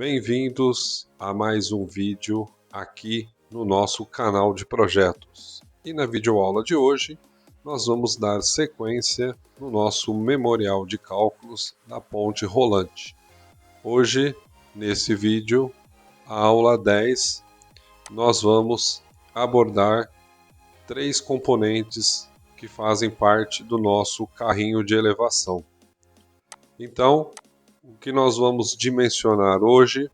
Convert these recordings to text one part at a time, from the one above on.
Bem-vindos a mais um vídeo aqui no nosso canal de projetos. E na videoaula de hoje, nós vamos dar sequência no nosso memorial de cálculos da ponte rolante. Hoje, nesse vídeo, a aula 10, nós vamos abordar 3 componentes que fazem parte do nosso carrinho de elevação. Então, o que nós vamos dimensionar hoje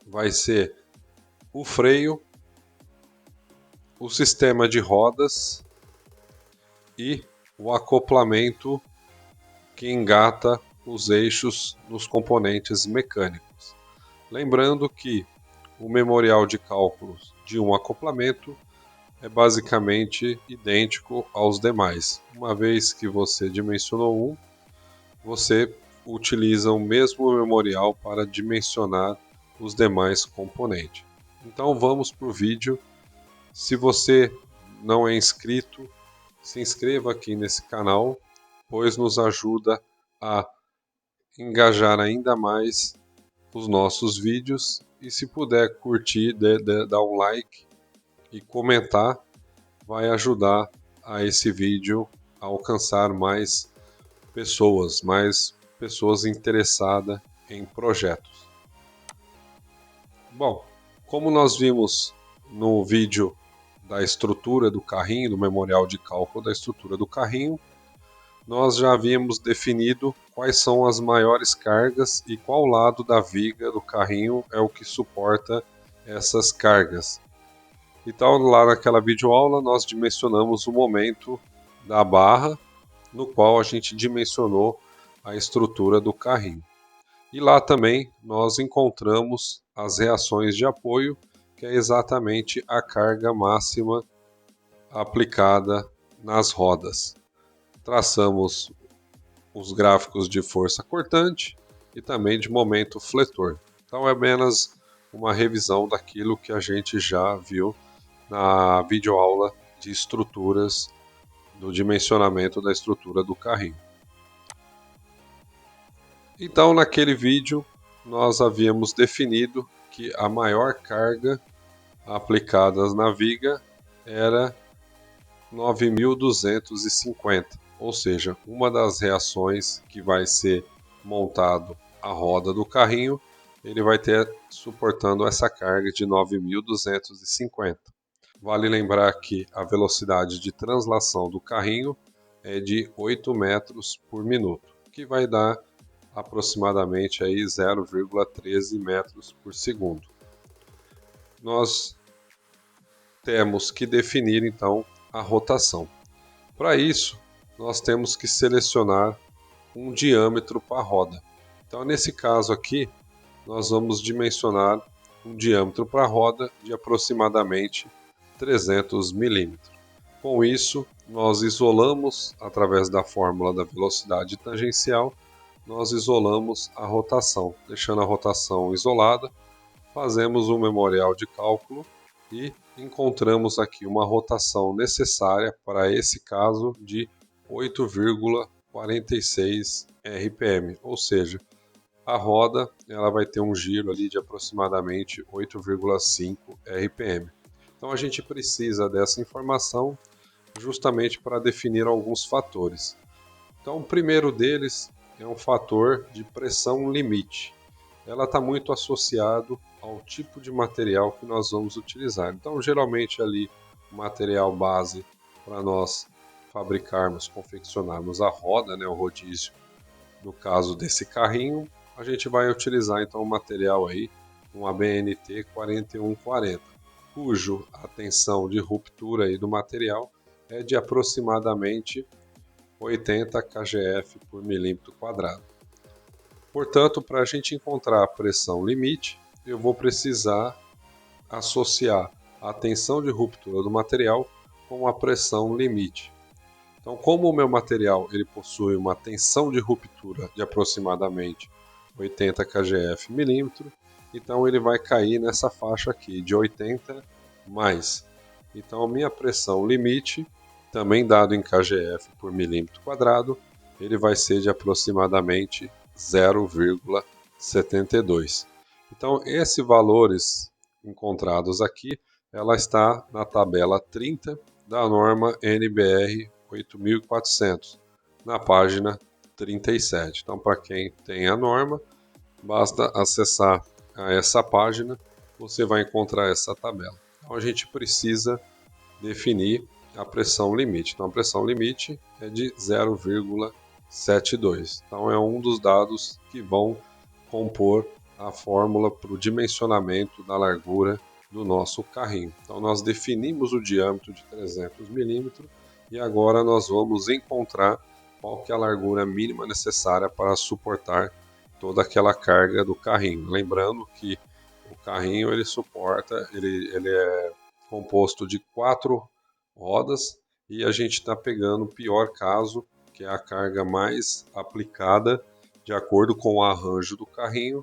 vai ser o freio, o sistema de rodas e o acoplamento que engata os eixos nos componentes mecânicos. Lembrando que o memorial de cálculos de um acoplamento é basicamente idêntico aos demais. Uma vez que você dimensionou um, você utiliza o mesmo memorial para dimensionar os demais componentes. Então vamos para o vídeo. Se você não é inscrito, se inscreva aqui nesse canal, pois nos ajuda a engajar ainda mais os nossos vídeos. E se puder curtir, dar um like e comentar, vai ajudar a esse vídeo a alcançar mais pessoas interessadas em projetos. Bom, como nós vimos no vídeo da estrutura do carrinho, do memorial de cálculo da estrutura do carrinho, nós já havíamos definido quais são as maiores cargas e qual lado da viga do carrinho é o que suporta essas cargas. Então, lá naquela videoaula, nós dimensionamos o momento da barra, no qual a gente dimensionou a estrutura do carrinho. E lá também nós encontramos as reações de apoio, que é exatamente a carga máxima aplicada nas rodas. Traçamos os gráficos de força cortante e também de momento fletor. Então é apenas uma revisão daquilo que a gente já viu na videoaula de estruturas, do dimensionamento da estrutura do carrinho. Então, naquele vídeo, nós havíamos definido que a maior carga aplicada na viga era 9.250, ou seja, uma das reações que vai ser montado a roda do carrinho, ele vai ter suportando essa carga de 9.250. Vale lembrar que a velocidade de translação do carrinho é de 8 metros por minuto, que vai dar aproximadamente aí 0,13 metros por segundo. Nós temos que definir então a rotação. Para isso, nós temos que selecionar um diâmetro para a roda. Então, nesse caso aqui, nós vamos dimensionar um diâmetro para a roda de aproximadamente 300 milímetros. Com isso, nós isolamos, através da fórmula da velocidade tangencial, nós isolamos a rotação. Deixando a rotação isolada, fazemos um memorial de cálculo e encontramos aqui uma rotação necessária para esse caso de 8,46 RPM, ou seja, a roda ela vai ter um giro ali de aproximadamente 8,5 RPM. Então a gente precisa dessa informação justamente para definir alguns fatores. Então o primeiro deles é um fator de pressão limite. Ela está muito associado ao tipo de material que nós vamos utilizar. Então, geralmente ali o material base para nós fabricarmos, confeccionarmos a roda, o rodízio, no caso desse carrinho, a gente vai utilizar então o material aí, um ABNT 4140, cujo a tensão de ruptura aí do material é de aproximadamente 80 kgf por milímetro quadrado. Portanto, para a gente encontrar a pressão limite, eu vou precisar associar a tensão de ruptura do material com a pressão limite. Então, como o meu material ele possui uma tensão de ruptura de aproximadamente 80 kgf milímetro, então ele vai cair nessa faixa aqui de 80 mais. Então, a minha pressão limite, também dado em kgf por milímetro quadrado, ele vai ser de aproximadamente 0,72. Então, esses valores encontrados aqui, ela está na tabela 30 da norma NBR 8400, na página 37. Então, para quem tem a norma, basta acessar a essa página, você vai encontrar essa tabela. Então, a gente precisa definir a pressão limite. Então, a pressão limite é de 0,72. Então, é um dos dados que vão compor a fórmula para o dimensionamento da largura do nosso carrinho. Então, nós definimos o diâmetro de 300 milímetros e agora nós vamos encontrar qual que é a largura mínima necessária para suportar toda aquela carga do carrinho. Lembrando que o carrinho ele suporta, ele é composto de 4 rodas e a gente está pegando o pior caso, que é a carga mais aplicada de acordo com o arranjo do carrinho,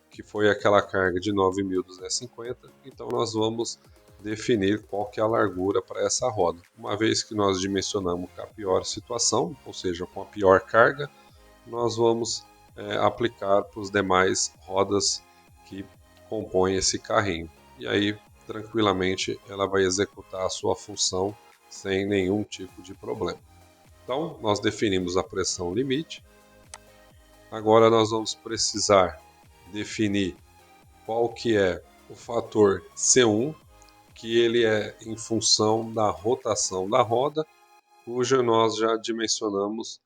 que foi aquela carga de 9.250. Então nós vamos definir qual que é a largura para essa roda. Uma vez que nós dimensionamos a pior situação, ou seja, com a pior carga, nós vamos aplicar para os demais rodas que compõem esse carrinho. E aí, tranquilamente, ela vai executar a sua função sem nenhum tipo de problema. Então, nós definimos a pressão limite. Agora nós vamos precisar definir qual que é o fator C1, que ele é em função da rotação da roda, cuja nós já dimensionamos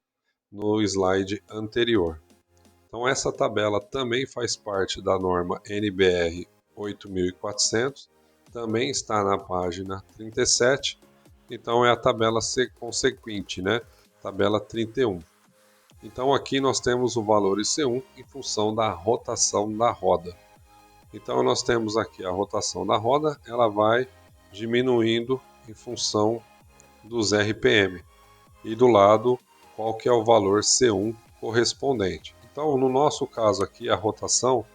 no slide anterior. Então essa tabela também faz parte da norma NBR 8400, também está na página 37, então é a tabela consequente, né? Tabela 31. Então aqui nós temos o valor IC1 em função da rotação da roda. Então nós temos aqui a rotação da roda, ela vai diminuindo em função dos RPM. E do lado, qual que é o valor C1 correspondente. Então, no nosso caso aqui, a rotação,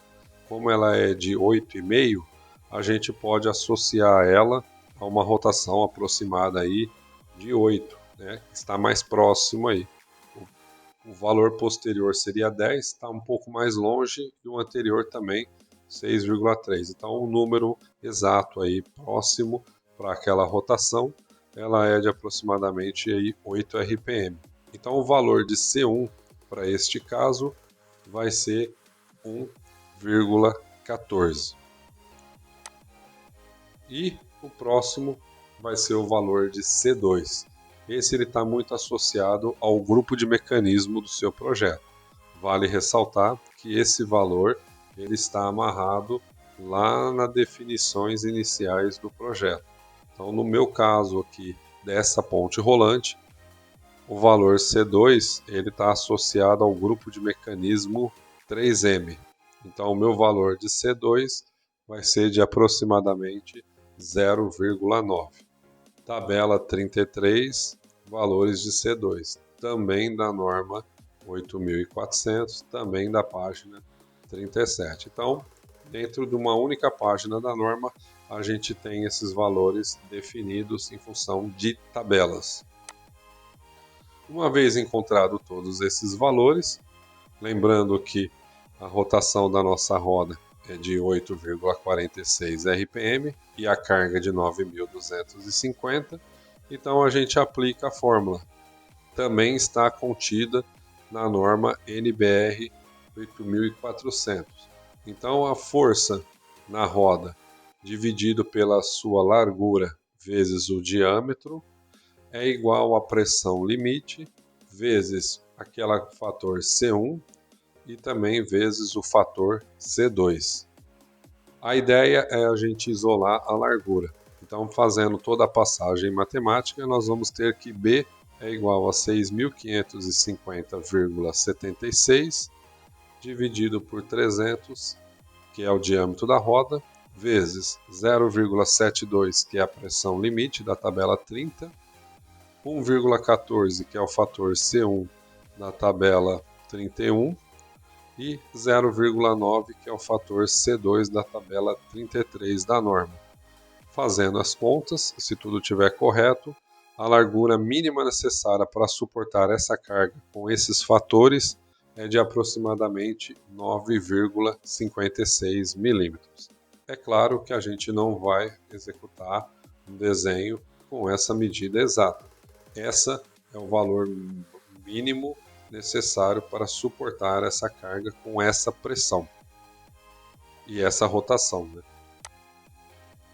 como ela é de 8,5, a gente pode associar ela a uma rotação aproximada aí de 8, né? Está mais próximo aí. O valor posterior seria 10, está um pouco mais longe, e o anterior também 6,3. Então, o número exato aí próximo para aquela rotação, ela é de aproximadamente aí 8 RPM. Então, o valor de C1 para este caso vai ser 1,14. E o próximo vai ser o valor de C2. Esse está muito associado ao grupo de mecanismo do seu projeto. Vale ressaltar que esse valor ele está amarrado lá nas definições iniciais do projeto. Então, no meu caso aqui dessa ponte rolante, o valor C2 ele está associado ao grupo de mecanismo 3M. Então, o meu valor de C2 vai ser de aproximadamente 0,9. Tabela 33, valores de C2, também da norma 8400, também da página 37. Então, dentro de uma única página da norma, a gente tem esses valores definidos em função de tabelas. Uma vez encontrado todos esses valores, lembrando que a rotação da nossa roda é de 8,46 RPM e a carga de 9.250, então a gente aplica a fórmula. Também está contida na norma NBR 8400. Então a força na roda dividido pela sua largura vezes o diâmetro é igual à pressão limite vezes aquele fator C1 e também vezes o fator C2. A ideia é a gente isolar a largura. Então, fazendo toda a passagem matemática, nós vamos ter que B é igual a 6.550,76 dividido por 300, que é o diâmetro da roda, vezes 0,72, que é a pressão limite da tabela 30, 1,14, que é o fator C1 da tabela 31, e 0,9, que é o fator C2 da tabela 33 da norma. Fazendo as contas, se tudo estiver correto, a largura mínima necessária para suportar essa carga com esses fatores é de aproximadamente 9,56 milímetros. É claro que a gente não vai executar um desenho com essa medida exata. Essa é o valor mínimo necessário para suportar essa carga com essa pressão e essa rotação, né?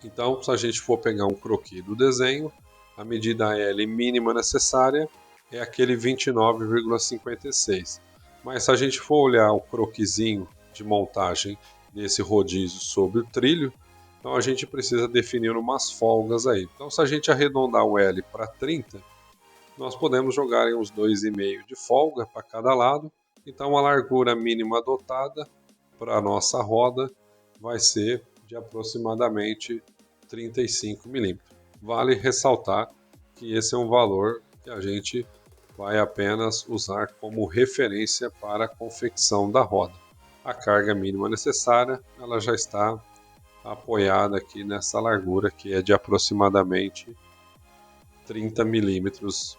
Então, se a gente for pegar um croquis do desenho, a medida L mínima necessária é aquele 29,56. Mas se a gente for olhar o croquisinho de montagem desse rodízio sobre o trilho, então a gente precisa definir umas folgas aí. Então, se a gente arredondar o L para 30, nós podemos jogar em uns 2,5 de folga para cada lado. Então, a largura mínima adotada para a nossa roda vai ser de aproximadamente 35 milímetros. Vale ressaltar que esse é um valor que a gente vai apenas usar como referência para a confecção da roda. A carga mínima necessária ela já está apoiada aqui nessa largura que é de aproximadamente 30 milímetros.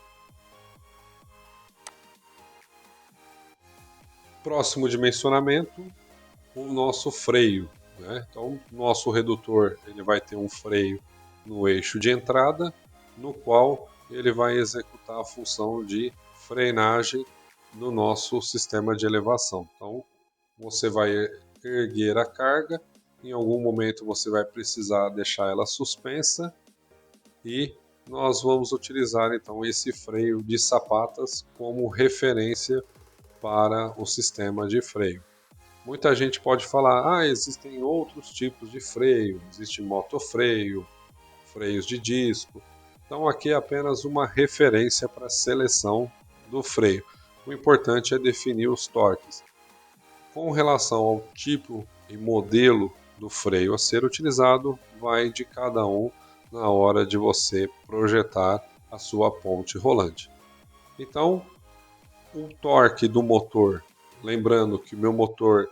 Próximo dimensionamento, o nosso freio, né? Então, nosso redutor ele vai ter um freio no eixo de entrada, no qual ele vai executar a função de frenagem no nosso sistema de elevação. Então, você vai erguer a carga, em algum momento você vai precisar deixar ela suspensa e nós vamos utilizar então esse freio de sapatas como referência para o sistema de freio. Muita gente pode falar, existem outros tipos de freio, existe motofreio, freios de disco. Então aqui é apenas uma referência para a seleção do freio. O importante é definir os torques. Com relação ao tipo e modelo do freio a ser utilizado, vai de cada um na hora de você projetar a sua ponte rolante. Então, o torque do motor, lembrando que o meu motor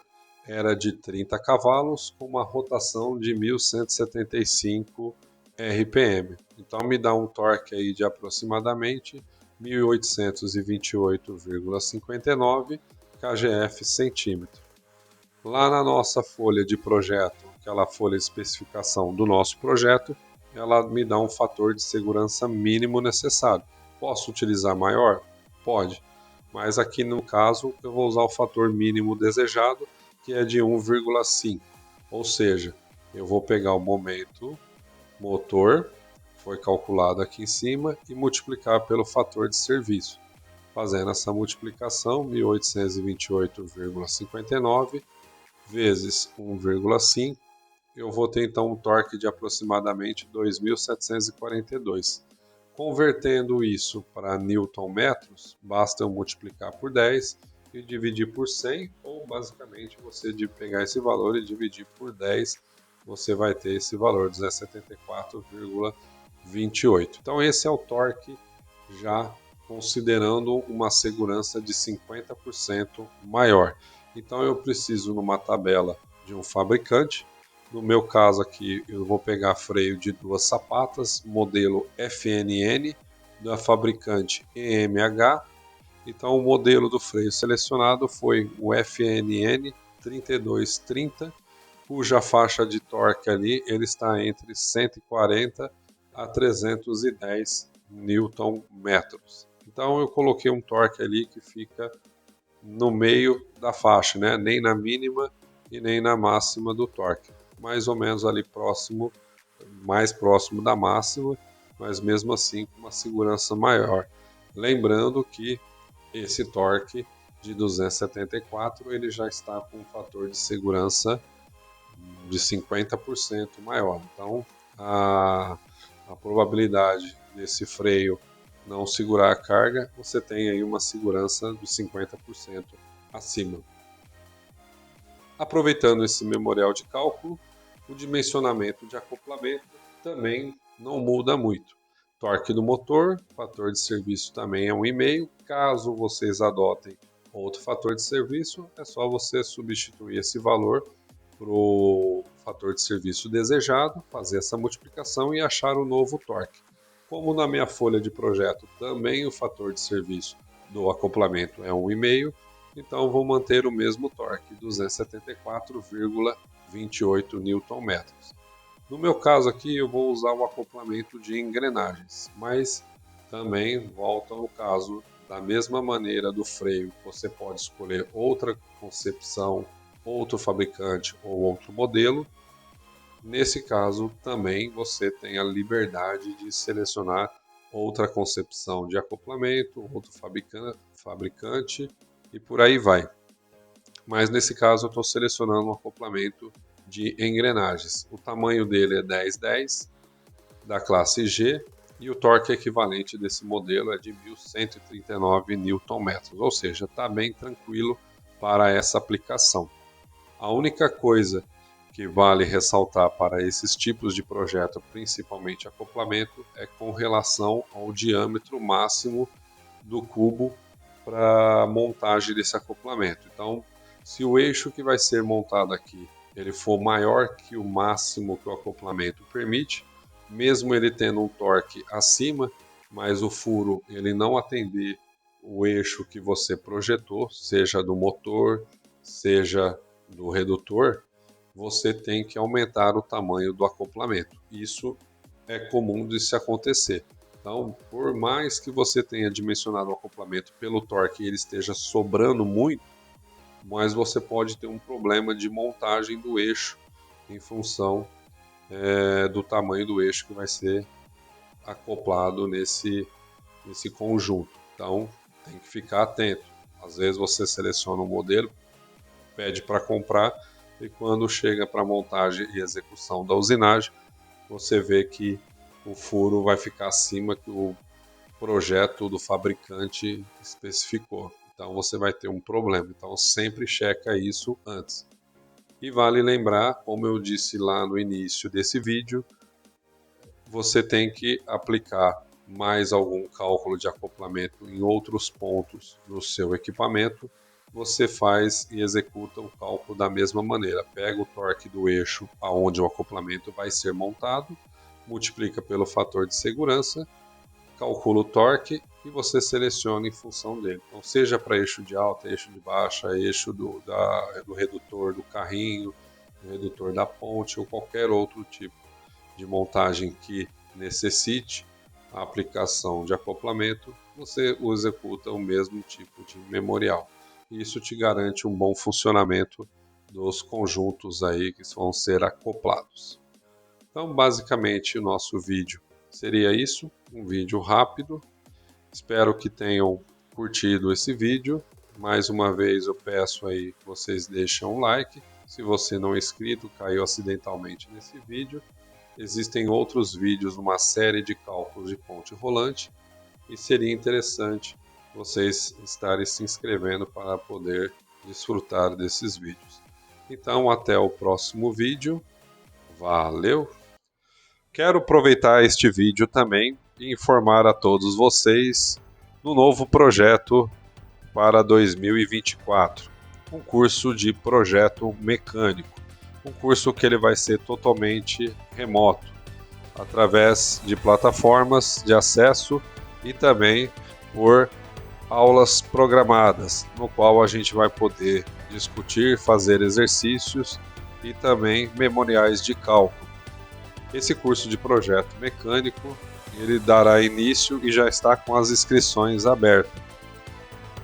era de 30 cavalos com uma rotação de 1175 RPM. Então me dá um torque aí de aproximadamente 1828,59 kgf centímetro. Lá na nossa folha de projeto, aquela folha de especificação do nosso projeto, ela me dá um fator de segurança mínimo necessário. Posso utilizar maior? Pode. Mas aqui no caso eu vou usar o fator mínimo desejado, que é de 1,5. Ou seja, eu vou pegar o momento motor, foi calculado aqui em cima, e multiplicar pelo fator de serviço. Fazendo essa multiplicação, 1828,59 vezes 1,5, eu vou ter então um torque de aproximadamente 2.742. Convertendo isso para newton-metros, basta eu multiplicar por 10 e dividir por 100, ou basicamente você pegar esse valor e dividir por 10, você vai ter esse valor, 274,28. Então esse é o torque já considerando uma segurança de 50% maior. Então eu preciso numa tabela de um fabricante. No meu caso aqui, eu vou pegar freio de duas sapatas, modelo FNN, da fabricante EMH. Então, o modelo do freio selecionado foi o FNN 3230, cuja faixa de torque ali ele está entre 140 a 310 Nm. Então, eu coloquei um torque ali que fica no meio da faixa, né? Nem na mínima e nem na máxima do torque. Mais ou menos ali próximo, mais próximo da máxima, mas mesmo assim com uma segurança maior. Lembrando que esse torque de 274 ele já está com um fator de segurança de 50% maior. Então a probabilidade desse freio não segurar a carga, você tem aí uma segurança de 50% acima. Aproveitando esse memorial de cálculo, o dimensionamento de acoplamento também não muda muito. Torque do motor, fator de serviço também é 1,5. Caso vocês adotem outro fator de serviço, é só você substituir esse valor para o fator de serviço desejado, fazer essa multiplicação e achar o novo torque. Como na minha folha de projeto também o fator de serviço do acoplamento é 1,5, Então vou manter o mesmo torque, 274,28 Nm. No meu caso aqui eu vou usar o acoplamento de engrenagens, mas também volta ao caso, da mesma maneira do freio, você pode escolher outra concepção, outro fabricante ou outro modelo. Nesse caso também você tem a liberdade de selecionar outra concepção de acoplamento, outro fabricante e por aí vai. Mas nesse caso eu estou selecionando um acoplamento de engrenagens. O tamanho dele é 1010 da classe G e o torque equivalente desse modelo é de 1139 Nm, ou seja, está bem tranquilo para essa aplicação. A única coisa que vale ressaltar para esses tipos de projeto, principalmente acoplamento, é com relação ao diâmetro máximo do cubo para montagem desse acoplamento. Então, se o eixo que vai ser montado aqui ele for maior que o máximo que o acoplamento permite, mesmo ele tendo um torque acima, mas o furo ele não atender o eixo que você projetou, seja do motor, seja do redutor, você tem que aumentar o tamanho do acoplamento. Isso é comum de se acontecer. Então, por mais que você tenha dimensionado o acoplamento pelo torque e ele esteja sobrando muito, mas você pode ter um problema de montagem do eixo em função do tamanho do eixo que vai ser acoplado nesse conjunto. Então, tem que ficar atento. Às vezes você seleciona um modelo, pede para comprar e quando chega para montagem e execução da usinagem, você vê que o furo vai ficar acima que o projeto do fabricante especificou. Então você vai ter um problema. Então sempre checa isso antes. E vale lembrar, como eu disse lá no início desse vídeo, você tem que aplicar mais algum cálculo de acoplamento em outros pontos do seu equipamento. Você faz e executa o cálculo da mesma maneira. Pega o torque do eixo aonde o acoplamento vai ser montado, multiplica pelo fator de segurança, calcula o torque e você seleciona em função dele. Então, seja para eixo de alta, eixo de baixa, eixo do redutor do carrinho, do redutor da ponte ou qualquer outro tipo de montagem que necessite a aplicação de acoplamento, você executa o mesmo tipo de memorial. Isso te garante um bom funcionamento dos conjuntos aí que vão ser acoplados. Então, basicamente, o nosso vídeo seria isso, um vídeo rápido. Espero que tenham curtido esse vídeo. Mais uma vez eu peço aí que vocês deixem um like. Se você não é inscrito, caiu acidentalmente nesse vídeo. Existem outros vídeos numa série de cálculos de ponte rolante e seria interessante vocês estarem se inscrevendo para poder desfrutar desses vídeos. Então até o próximo vídeo. Valeu! Quero aproveitar este vídeo também e informar a todos vocês do novo projeto para 2024, um curso de projeto mecânico, um curso que ele vai ser totalmente remoto, através de plataformas de acesso e também por aulas programadas, no qual a gente vai poder discutir, fazer exercícios e também memoriais de cálculo. Esse curso de projeto mecânico, ele dará início e já está com as inscrições abertas.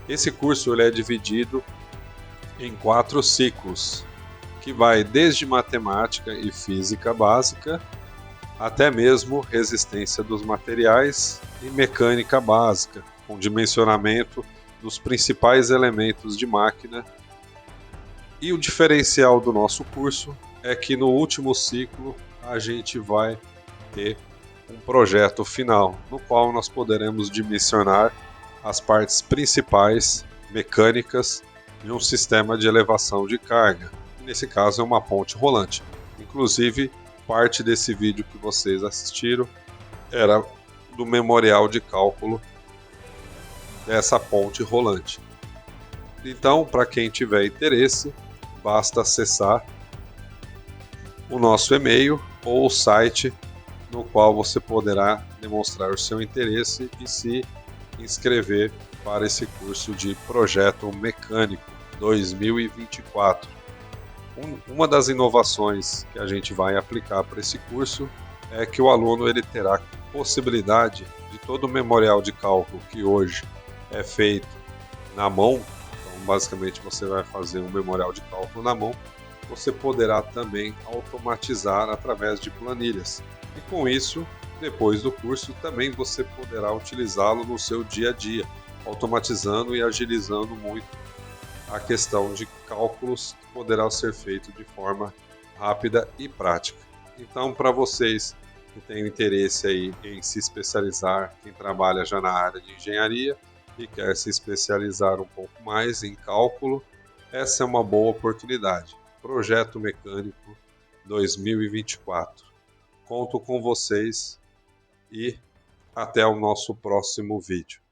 Esse curso ele é dividido em 4 ciclos, que vai desde matemática e física básica, até mesmo resistência dos materiais e mecânica básica, com dimensionamento dos principais elementos de máquina. E o diferencial do nosso curso é que no último ciclo a gente vai ter um projeto final, no qual nós poderemos dimensionar as partes principais mecânicas de um sistema de elevação de carga. Nesse caso é uma ponte rolante. Inclusive, parte desse vídeo que vocês assistiram era do memorial de cálculo dessa ponte rolante. Então, para quem tiver interesse, basta acessar o nosso e-mail ou o site no qual você poderá demonstrar o seu interesse e se inscrever para esse curso de Projeto Mecânico 2024. Uma das inovações que a gente vai aplicar para esse curso é que o aluno ele terá possibilidade de todo o memorial de cálculo que hoje é feito na mão. Então, basicamente, você vai fazer um memorial de cálculo na mão. Você poderá também automatizar através de planilhas. E com isso, depois do curso, também você poderá utilizá-lo no seu dia a dia, automatizando e agilizando muito a questão de cálculos que poderá ser feito de forma rápida e prática. Então, para vocês que têm interesse aí em se especializar, quem trabalha já na área de engenharia e quer se especializar um pouco mais em cálculo, essa é uma boa oportunidade. Projeto Mecânico 2024. Conto com vocês e até o nosso próximo vídeo.